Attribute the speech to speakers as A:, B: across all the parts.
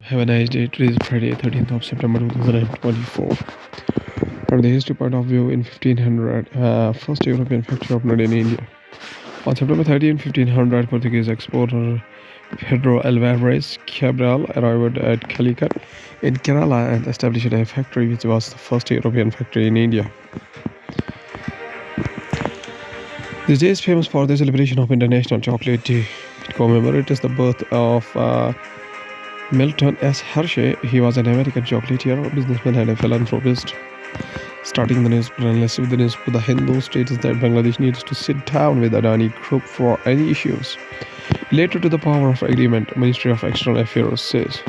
A: Have a nice day. It is Friday, 13th of September 2024. From the history point of view, in 1500, first European factory opened in India. On September 13, 1500, Portuguese explorer Pedro Alvarez Cabral arrived at Calicut in Kerala and established a factory which was the first European factory in India. This day is famous for the celebration of International Chocolate Day. It commemorates the birth of Milton S. Hershey. He was an American chocolatier, businessman, and a philanthropist. Starting the newspaper analysis with the newspaper, The Hindu states that Bangladesh needs to sit down with Adani Group for any issues. Related to the power of agreement, Ministry of External Affairs says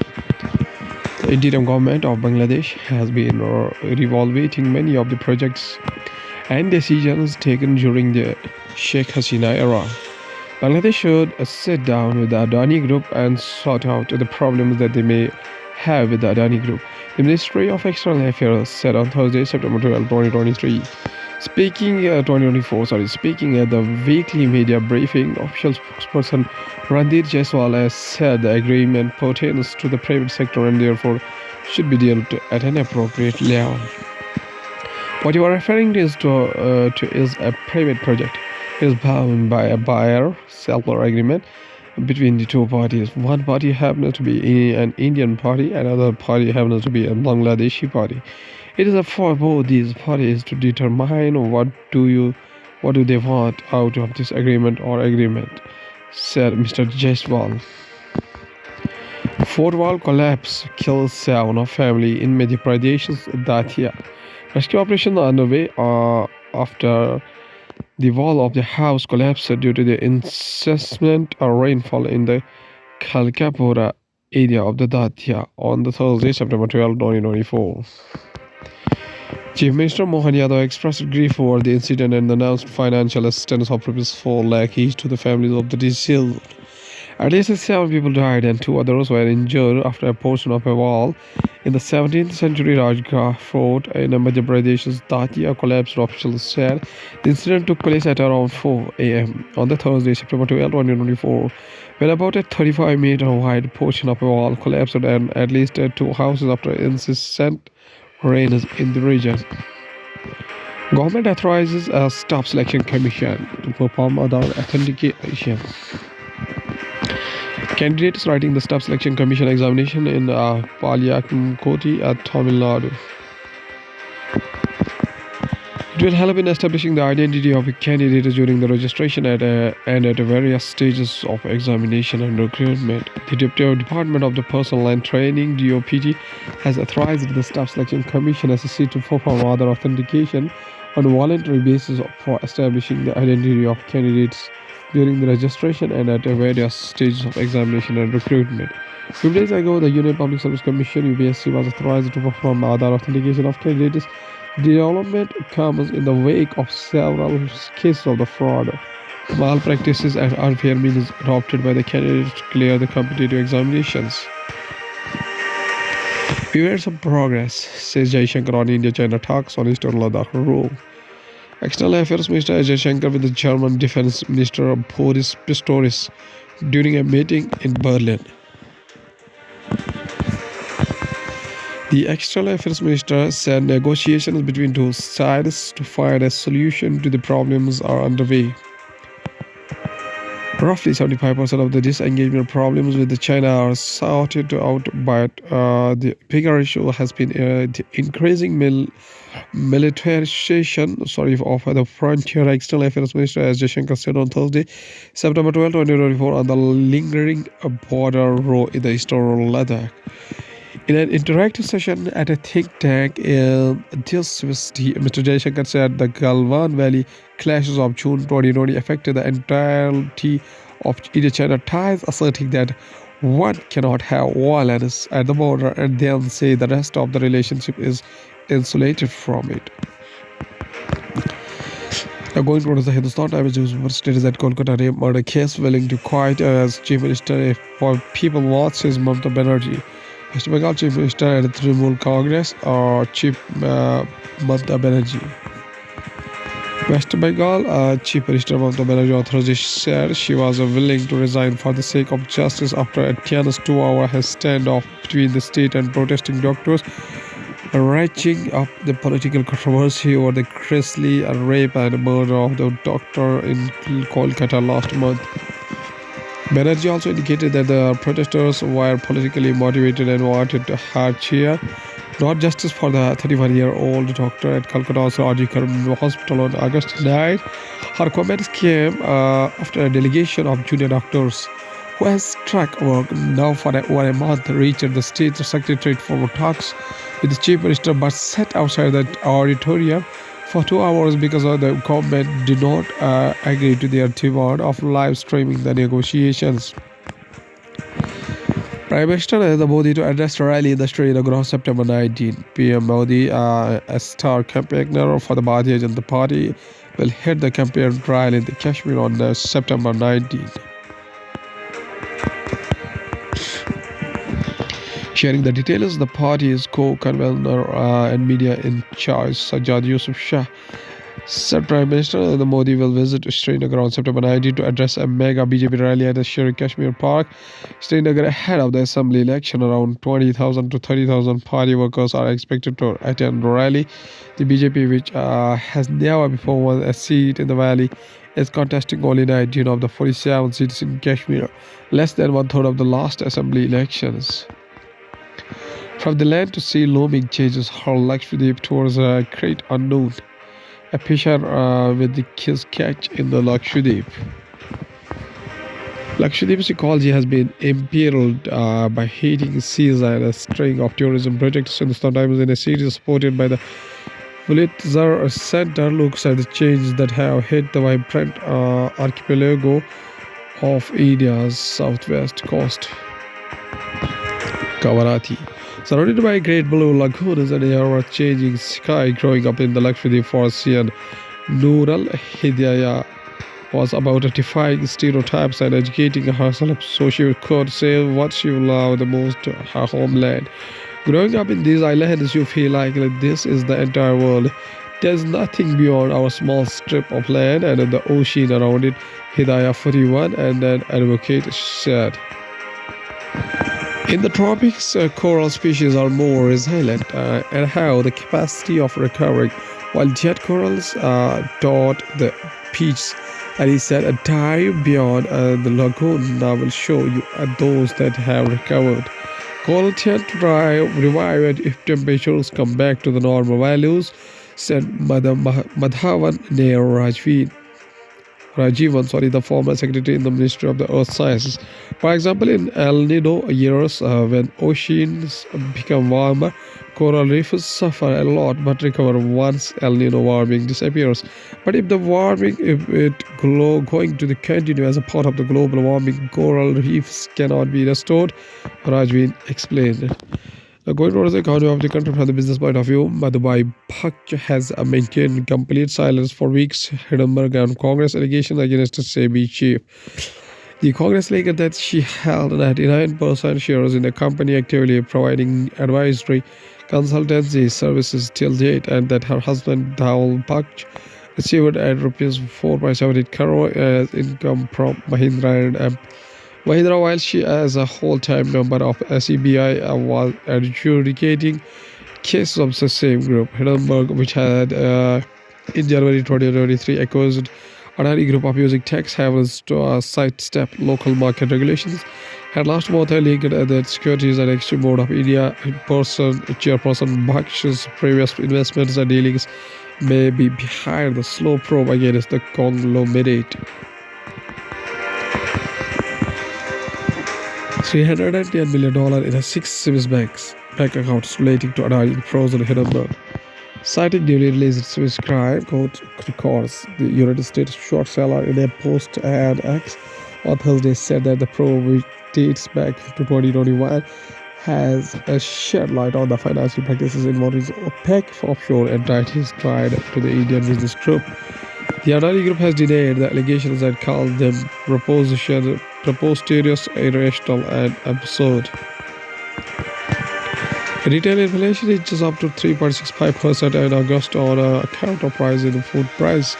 A: the interim government of Bangladesh has been reevaluating many of the projects and decisions taken during the Sheikh Hasina era. Bangladesh should sit down with the Adani Group and sort out the problems that they may have with the Adani Group, the Ministry of External Affairs said on Thursday, September 12, 2023. Speaking at the weekly media briefing, official spokesperson Randir Jaiswal has said the agreement pertains to the private sector and therefore should be dealt at an appropriate level. What you are referring to is a private project. It is bound by a buyer-seller agreement between the two parties. One party happens to be an Indian party, another party happens to be a Bangladeshi party. It is up for both these parties to determine what do they want out of this agreement, said Mr. Jaiswal. Fort wall collapse kills 7 of family in Madhya Pradesh's Datia. Rescue operation underway after the wall of the house collapsed due to the incessant rainfall in the Kalkapura area of the Datia on the Thursday, September 12, 2024. Chief Minister Mohan Yadav expressed grief over the incident and announced financial assistance of Rs 4 lakh each to the families of the deceased. At least 7 people died and 2 others were injured after a portion of a wall in the 17th century Rajgarh fort in Madhya Pradesh's Datia collapsed, officials said. The incident took place at around 4 a.m. on the Thursday, September 12, 2024, when about a 35-meter wide portion of a wall collapsed and at least 2 houses after incessant rains in the region. Government authorizes a staff selection commission to perform other authentication. Candidates writing the staff selection commission examination in Palyakoti at Tamil Nadu. It will help in establishing the identity of candidates during the registration and at various stages of examination and recruitment. The Deputy Department of the Personnel and Training (DOPT) has authorized the Staff Selection Commission (SSC) to perform other authentication on a voluntary basis for establishing the identity of candidates during the registration and at various stages of examination and recruitment. A few days ago, the Union Public Service Commission (UPSC) was authorized to perform other authentication of candidates. The development comes in the wake of several cases of the fraud, malpractices, and unfair means adopted by the candidates to clear the competitive examinations. We made some progress, says Jaishankar on India-China talks on Eastern Ladakh rule. External Affairs Minister Ajay Shankar with the German Defense Minister Boris Pistorius during a meeting in Berlin. The External Affairs Minister said negotiations between two sides to find a solution to the problems are underway. Roughly 75% of the disengagement problems with China are sorted out, but the bigger issue has been the increasing militarization of the frontier. External Affairs Minister S. Jaishankar said on Thursday, September 12, 2024, on the lingering border row in the eastern Ladakh. In an interactive session at a think tank in this city, Mr. Jaishankar said the Galwan Valley clashes of June 2020 affected the entirety of India-China ties, asserting that one cannot have violence at the border and then say the rest of the relationship is insulated from it. Now going towards the Hindustan Times newspaper states that Kolkata rape murder case willing to quit as Chief Minister if people want, says Mamata Banerjee. West Bengal Chief Minister and Trinamool Congress or Chief Mamata Banerjee. West Bengal Chief Minister Mamata Banerjee on Thursday said she was willing to resign for the sake of justice after a tense 2-hour standoff between the state and protesting doctors, ratcheting up the political controversy over the grisly rape and murder of the doctor in Kolkata last month. Banerjee also indicated that the protesters were politically motivated and wanted her chair, not justice for the 31-year-old doctor at Calcutta's Rajiv Hospital on August 9. Her comments came after a delegation of junior doctors who has struck work now for over a month reached the state secretariat for talks with the chief minister but sat outside the auditorium for 2 hours because the government did not agree to their demand of live streaming the negotiations. Prime Minister Narendra Modi to address a rally in the Srinagar on September 19. PM Modi, a star campaigner for the Bharatiya Janata Party, will head the campaign trial in the Kashmir on September 19. Sharing the details, the party's co-convener and media in charge, Sajjad Yusuf Shah, said Prime Minister Narendra Modi will visit Srinagar on September 19 to address a mega BJP rally at the Sher Kashmir Park. Srinagar ahead of the assembly election, around 20,000 to 30,000 party workers are expected to attend the rally. The BJP, which has never before won a seat in the valley, is contesting only 19 of the 47 seats in Kashmir, less than one-third of the last assembly elections. From the land to sea, looming changes hurl Lakshadweep towards a great unknown. A fisher with his catch in the Lakshadweep. Lakshadweep's ecology has been imperiled by heating seas and a string of tourism projects. Hindustan Times, in a series supported by the Pulitzer Center, looks at the changes that have hit the vibrant archipelago of India's southwest coast. Kavarati. Surrounded by a great blue lagoons and a ever-changing sky, growing up in the Lakshadweep forest and Nooral Hidayah was about defying stereotypes and educating herself so she could say what she loved the most, her homeland. Growing up in these islands, you feel like this is the entire world. There's nothing beyond our small strip of land and the ocean around it, Hidayah 41 and an advocate said. In the tropics, coral species are more resilient and have the capacity of recovering, while jet corals dot the beach. And he said, a dive beyond the lagoon now will show you those that have recovered. Coral tend to revive if temperatures come back to the normal values, said Madhavan near Rajivan, the former secretary in the Ministry of the Earth Sciences. For example, in El Nino years, when oceans become warmer, coral reefs suffer a lot but recover once El Nino warming disappears. But if the warming going to continue as a part of the global warming, coral reefs cannot be restored, Rajvin explained. Going towards the economy of the country from the business point of view, Madhubai Bhakch has maintained complete silence for weeks. Hindenburg and Congress allegations against the SEBI chief. The Congress alleged that she held 99% shares in the company, actively providing advisory consultancy services till date, and that her husband Dhawal Bhakch received at rupees 4.78 crore as income from Mahindra and Mahindra, while she, as a whole-time member of SEBI, was adjudicating cases of the same group. Hindenburg, which had in January 2023 accused Adani Group of using tax havens to sidestep local market regulations, had last month alleged that Securities and Exchange Board of India chairperson Bhaksh's previous investments and dealings may be behind the slow probe against the conglomerate. $310 million in 6 Swiss bank accounts relating to Adani frozen Hindenburg. Citing newly released Swiss crime court records, the United States short seller in a post and X on Thursday said that the probe, which dates back to 2021, has shed light on the financial practices involving OPEC offshore entities tied to the Indian business group. The Adani Group has denied the allegations and called them preposterous, irrational, and absurd. Retail inflation inches up to 3.65% in August on account of rise in the food price.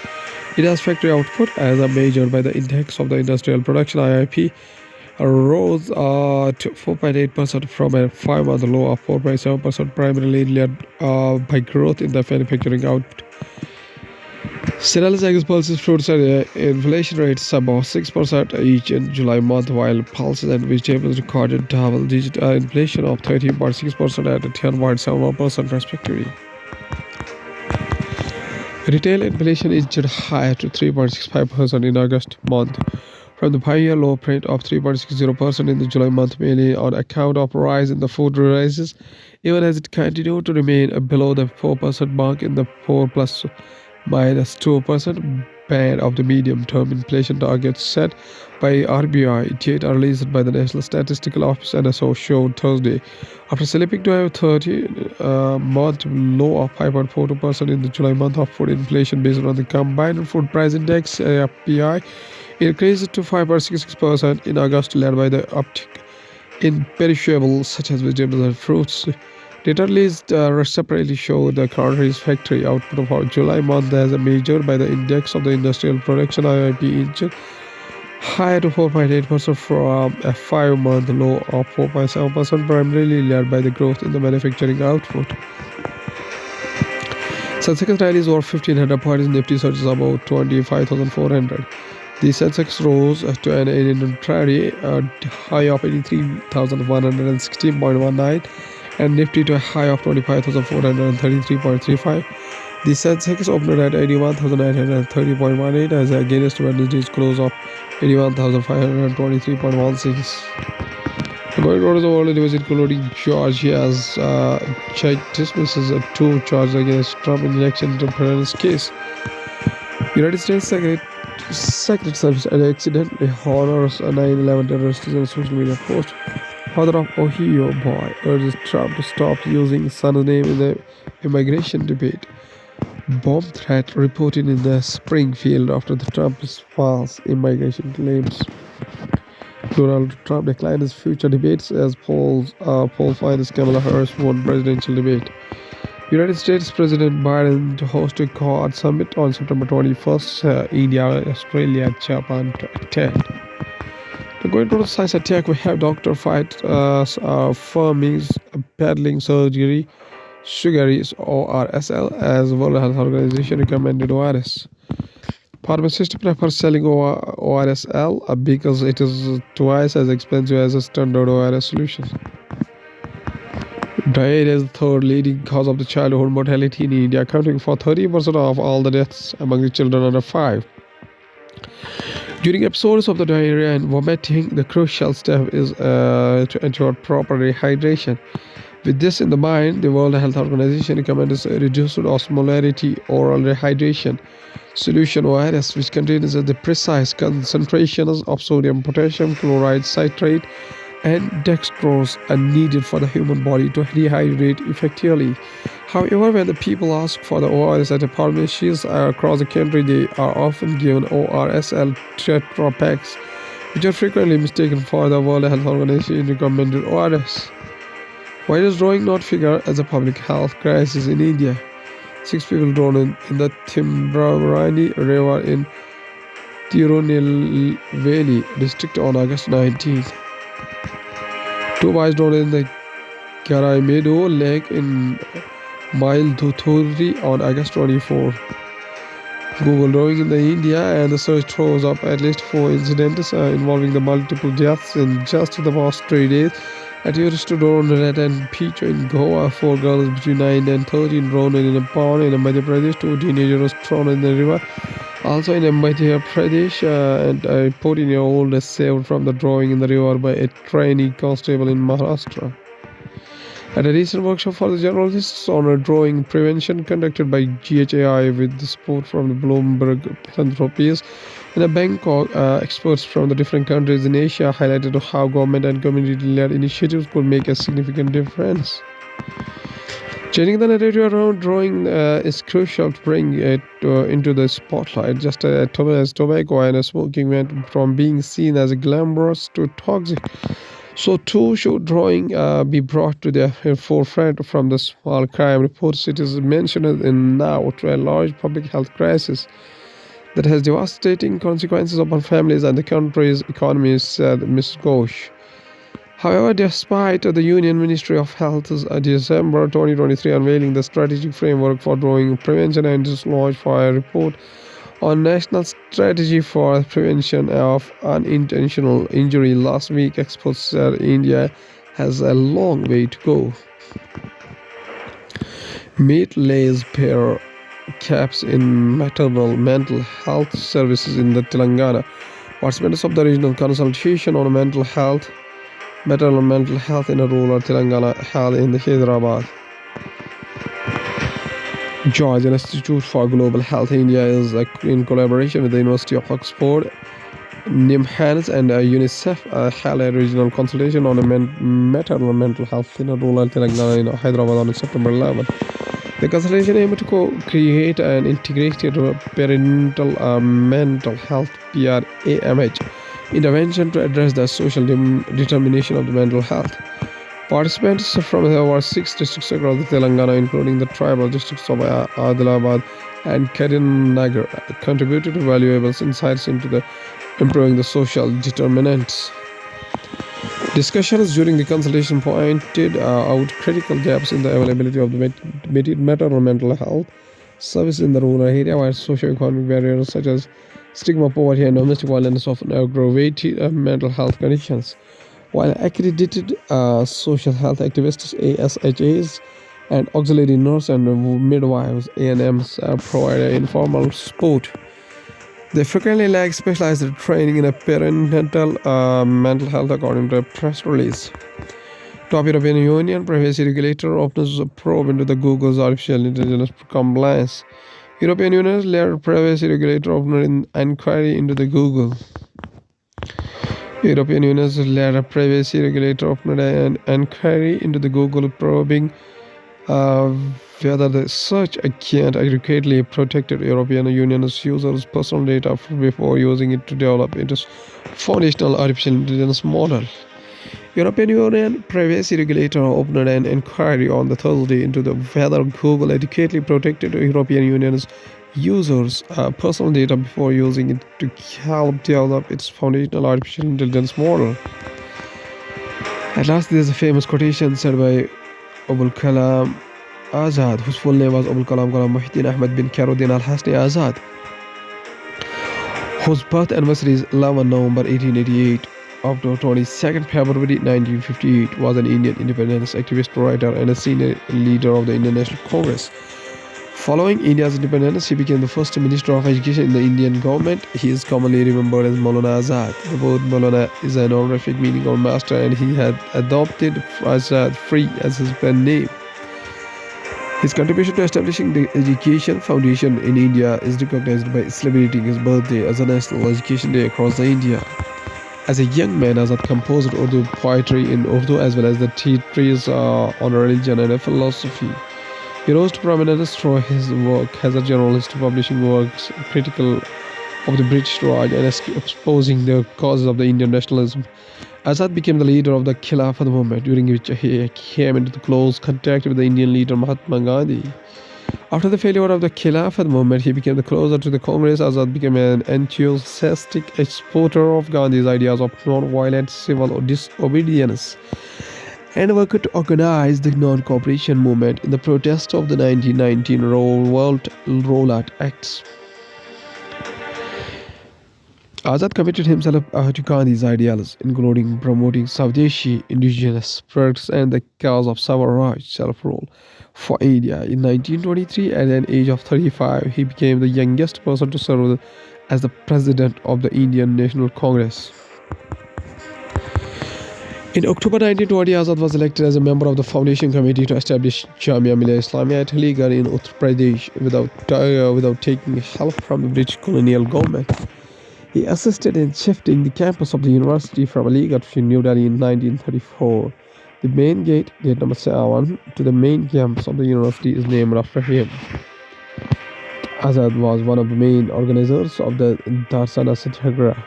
A: India's factory output, as measured by the index of the industrial production (IIP), rose to 4.8% from a 5-month low of 4.7%, primarily led by growth in the manufacturing output. Cereals, eggs, pulses, fruits, and inflation rates about 6% each in July month, while pulses and vegetables recorded double-digit inflation of 13.6% and 10.7% respectively. Retail inflation inched higher to 3.65% in August month from the 5-year low print of 3.60% in the July month, mainly on account of rise in the food prices, even as it continued to remain below the 4% mark in the 4 plus minus 2% band of the medium-term inflation target set by RBI, data released by the National Statistical Office (NSO) showed Thursday. After slipping to a 30-month low of 5.42% in the July month, of food inflation based on the Combined Food Price Index (CPI) increased to 5.66% in August, led by the uptick in perishables such as vegetables and fruits. Data released separately showed the country's factory output for July month as measured by the index of the industrial production (IIP) inched higher to 4.8% from a 5-month low of 4.7%, primarily led by the growth in the manufacturing output. Sensex rallies over 1500 points, Nifty surges about 25,400. The Sensex rose to an intraday high of 83,116.19 and Nifty to a high of 25,433.35. The Sensex opened at 81,930.18 as against Wednesday's close of 81,523.16. Going on to the world news, including Georgia's judge dismisses 2 charges against Trump in election interference case. United States Secret Service accidentally honors a 9/11 terrorist in a social media post. Father of Ohio boy urges Trump to stop using son's name in the immigration debate. Bomb threat reported in the Springfield after the Trump's false immigration claims. Donald Trump declined his future debates as poll finds Kamala Harris won presidential debate. United States President Biden to host a Quad summit on September 21st. India, Australia, Japan to attend. Going to the science attack, we have Dr. Fight Firmings peddling surgery, Sugaries ORSL as World Health Organization recommended ORS. Pharmacists prefer selling ORSL because it is twice as expensive as a standard ORS solution. Diarrhea is the third leading cause of the childhood mortality in India, accounting for 30% of all the deaths among the children under 5. During episodes of the diarrhea and vomiting, the crucial step is to ensure proper rehydration. With this in the mind, the World Health Organization recommends reduced osmolarity oral rehydration solution ORS, which contains the precise concentrations of sodium, potassium, chloride, citrate, and dextrose are needed for the human body to rehydrate effectively. However, when the people ask for the ORS at the pharmacies across the country, they are often given ORSL tetra packs, which are frequently mistaken for the World Health Organization recommended ORS. Why does drowning not figure as a public health crisis in India? 6 people drowned in the Timbrani River in Tirunelveli district on August 19th. 2 boys drowned in the Garaimedo Lake in Mailduthuri on August 24. Google drowning in the India and the search throws up at least 4 incidents involving the multiple deaths in just the past 3 days. A tourist drowned at and Peach in Goa. 4 girls between 9 and 13 drowned in a pond in Madhya Pradesh. 2 teenagers drowned in the river. Also in Madhya Pradesh, and a 14-year-old is saved from the drowning in the river by a trainee constable in Maharashtra. At a recent workshop for the journalists on drowning prevention conducted by GHAI with the support from the Bloomberg Philanthropies in Bangkok, experts from the different countries in Asia highlighted how government and community-led initiatives could make a significant difference. Changing the narrative around drowning is crucial to bring it into the spotlight, just as tobacco and smoking went from being seen as glamorous to toxic. So too should drowning be brought to the forefront from the small crime reports it is mentioned in now to a large public health crisis. that has devastating consequences upon families and the country's economy, said Ms. Ghosh. However, despite the Union Ministry of Health's December 2023 unveiling the strategic framework for drowning prevention and dislodged for a report on National Strategy for Prevention of Unintentional Injury last week, experts said India has a long way to go. Meet lays per caps in maternal mental health services in the Telangana. Participants of the regional consultation on maternal mental health in rural Telangana held in Hyderabad. Georgia Institute for Global Health India is in collaboration with the University of Oxford, NIMHANS and UNICEF held a regional consultation on maternal mental health in rural Telangana in Hyderabad on September 11. The consultation aimed to create an integrated parental mental health (PRAMH) intervention to address the social determination of the mental health. Participants from over 6 districts across the Telangana, including the tribal districts of Adilabad and Karimnagar, contributed valuable insights into improving the social determinants. Discussions during the consultation pointed out critical gaps in the availability of the maternal mental health service in the rural area, where socio-economic barriers such as stigma, poverty, and domestic violence often aggravate mental health conditions. While accredited social health activists, ASHAs, and auxiliary nurses and midwives, ANMs, provide informal support, they frequently lack specialized training in parental mental health, according to a press release. Top European Union privacy regulator opens a probe into the Google's artificial intelligence compliance. European Union led privacy regulator opened an inquiry into the Google. European Union's led a privacy regulator opened an inquiry into the Google, probing whether the search account adequately protected European Union's users' personal data before using it to develop its foundational artificial intelligence model. European Union privacy regulator opened an inquiry on the Thursday into whether Google adequately protected European Union's users' personal data before using it to help develop its foundational artificial intelligence model. At last, there is a famous quotation said by Abul Kalam Azad, whose full name was Abul Kalam Muhyiddin Ahmad bin Karuddin Al-Hasni Azad, whose birth anniversary is 11 November 1888 up to 22nd February 1958, was an Indian independence activist, writer, and a senior leader of the Indian National Congress. Following India's independence, he became the first Minister of Education in the Indian government. He is commonly remembered as Maulana Azad. The word Maulana is an honorific meaning of master, and he had adopted Azad Free as his pen name. His contribution to establishing the Education Foundation in India is recognized by celebrating his birthday as a National Education Day across India. As a young man, Azad composed Urdu poetry in Urdu as well as the treatises on religion and philosophy. He rose to prominence through his work as a journalist, publishing works critical of the British Raj and exposing the causes of the Indian nationalism. Azad became the leader of the Khilafat movement, during which he came into close contact with the Indian leader Mahatma Gandhi. After the failure of the Khilafat movement, he became closer to the Congress. Azad became an enthusiastic exporter of Gandhi's ideas of non-violent civil disobedience and worked to organize the non-cooperation movement in the protest of the 1919 Rollout Acts. Azad committed himself to Gandhi's ideals, including promoting Swadeshi, indigenous products, and the cause of Swaraj, self-rule, for India. In 1923, at an age of 35, he became the youngest person to serve as the president of the Indian National Congress. In October 1920, Azad was elected as a member of the Foundation Committee to establish Jamia Millia Islamia at Aligarh in Uttar Pradesh without taking help from the British colonial government. He assisted in shifting the campus of the university from Aligarh to New Delhi in 1934. The main gate number 7, to the main campus of the university is named after him. Azad was one of the main organizers of the Darsana Satyagraha.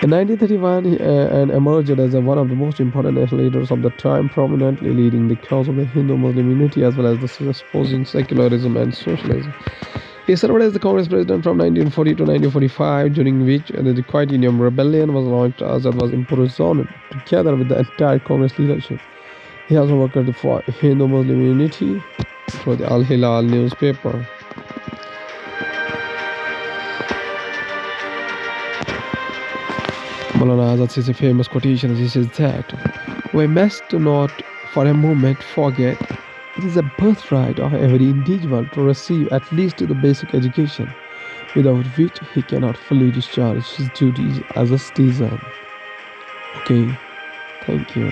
A: In 1931, and emerged as one of the most important national leaders of the time, prominently leading the cause of the Hindu-Muslim unity as well as exposing secularism and socialism. He served as the Congress president from 1940 to 1945, during which the Quitinium Rebellion was launched as it was imprisoned together with the entire Congress leadership. He also worked for Hindu-Muslim unity through the Al-Hilal newspaper. Maulana Azad says a famous quotation. He says that we must not for a moment forget it is a birthright of every individual to receive at least the basic education, without which he cannot fully discharge his duties as a citizen. Okay, thank you.